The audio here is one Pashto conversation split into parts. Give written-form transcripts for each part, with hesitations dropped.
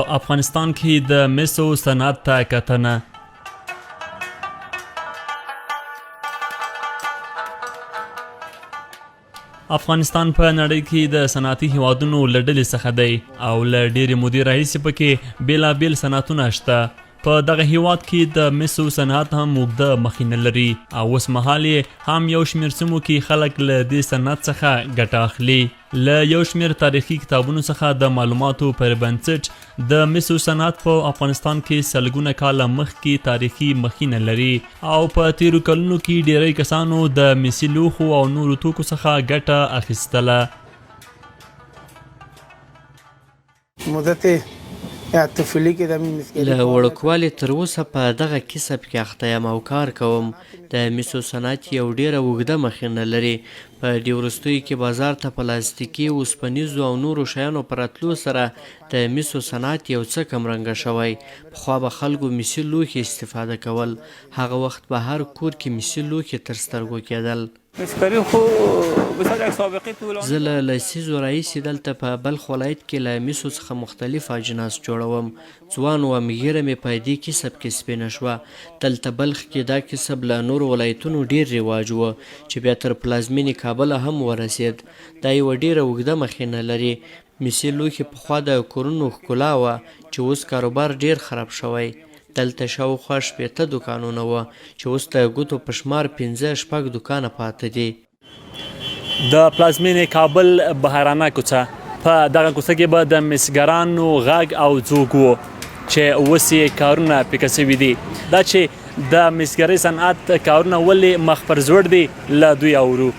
په افغانستان کې د مسو صنعت ته کتنه. افغانستان په نړۍ کې د صنعتي هیوادونو له ډلې څخه دی او له ډېرې مودې راهیسې پکې بېلابېل صنعتونه شته. په دغه هیواد کې د مسو صنعت هم اوږده مخینه لري او اوس مهال یې هم یو شمېر سیمو کې خلک له دې صنعت څخه ګټه اخلي. له یو شمېر تاریخي کتابونو څخه د معلوماتو پر بنسټ د مسو صنعت په افغانستان کې سلګونه کاله مخکې تاریخي مخینه لري او په تیرو کلونو کې ډیری کسانو د مسي لوښو او نورو توکو څخه ګټه اخیستله. له وړوکوالي تر اوسه په دغه کسب کې اخته یم او کار کوم. د مسو صنعت یو ډیره اوږده مخینه لري. په دې وروستیو کې بازار ته پلاستیکي، اوسپنیزو او نورو شیانو په راتلو سره د مسو صنعت یو څه کمرنګه شوی. پخوا به خلکو مسي لوښي استفاده کول. هغه وخت به هر کور کې مسي لوښي تر سترګو کېدل. زه له لسیزو راهیسې دلته په بلخ ولایت کې له مسو څخه مختلف اجناس جوړوم. ځوان وم، ږیره مې په دې کسب کې سپینه شوه. دلته بلخ کې دا کسب له نورو ولایتونو ډیر رواج و چې بیا تر پلازمینې کابل هم ورسید. دا یوه ډیره اوږده مخینه لري. مسي لوښي پخوا د کورونو ښکلا وه چې اوس کاروبار ډیر خراب شوی. دلته شاوخوا 80 دوکانونه وه چې اوس د ګوتو په شمار 15-16 دوکانه پاته دي. د پلازمینې کابل بهرانه کوڅه، په دغه کوڅه کې به د مسګرانو غږ او ځوږ و چې اوس یې کارونه پیکه سوي دي. دا چې د مسګرۍ صنعت کارونه ولې مخ پر ځوړ دي له دوی اورو.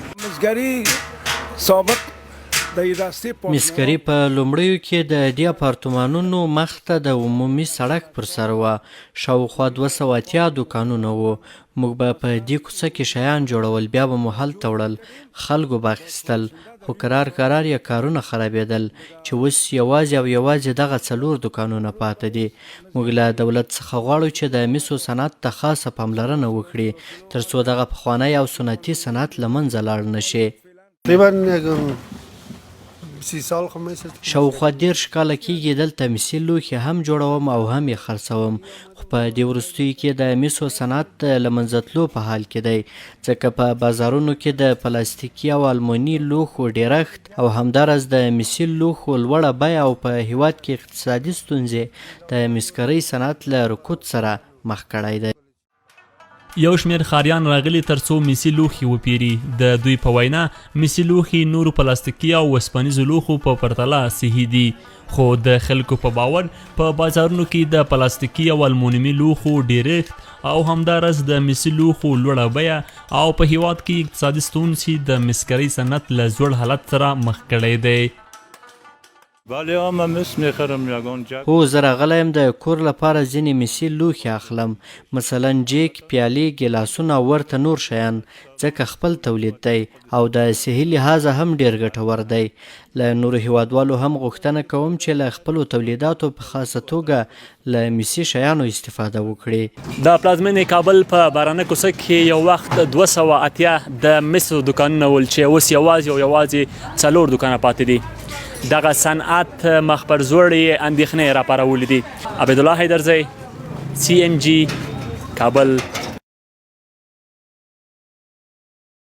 مسګري په لومړیو کې د دې اپارتمانونو مخ ته د عمومي سړک پر سر وه. شاوخوا 280 دوکانونه وو. موږ به په دې کوڅه کې شیان جوړول، بیا به مو هلته وړل، خلکو به اخیستل. خو کرار یې کارونه خرابېدل چې اوس یوازې دغه 4 دوکانونه پاته دي. موږ له دولت څخه غواړو چې د مسو صنعت ته خاصه پاملرنه وکړي تر څو دغه پخوانی او سنتي صنعت له منځه لاړ نه شي. شاوخوا 10 کاله کېږي دلته مسي لوښي هم جوړوم او هم یې خرڅوم. خو په دې وروستیو کې د مسو صنعت له منځه تلو په حال کې دی، ځکه په بازارونو کې د پلاستیکي او الموني لوښو ډیرښت او همداراز د مسي لوښو لوړه بیه او په هیواد کې اقتصادي ستونزې د مسګرۍ صنعت له رکود سره مخ کړی دی. یو شمېر ښاریان راغلي تر څو مسي لوښي وپیري. د دوی په وینا مسي لوښي نورو پلاستیکي او اوسپنیزو لوښو په پرتله صحي دي. خو د خلکو په باور په بازارونو کې د پلاستیکي او المونیمي لوښو ډیرښت او همداراز د مسي لوښو لوړه بیه او په هیواد کې اقتصادي ستونزې د مسګرۍ صنعت له زوړ حالت سره مخ کړی دی. هو، زه راغلی یم د کور لپاره ځینې مسي لوښي اخلم، مثلا جیک، پیالې، ګیلاسونه او ورته نور شیان، ځکه خپل تولید دی او د صحي لحاظه هم ډیر ګټور دی. له نورو هیوادوالو هم غوښتنه کوم چې له خپلو تولیداتو په خاصه توګه له مسي شیانو استفاده وکړي. د پلازمینې کابل په بهرانه کوڅه کې یو وخت 280 د مسو دوکانونه ول چې اوس یوازې 4 دوکانه پاتې دي. دغه صنعت مخ پر زوړې اندېښنې راپارولې دي. عبدالله حیدرزی، CMG، کابل.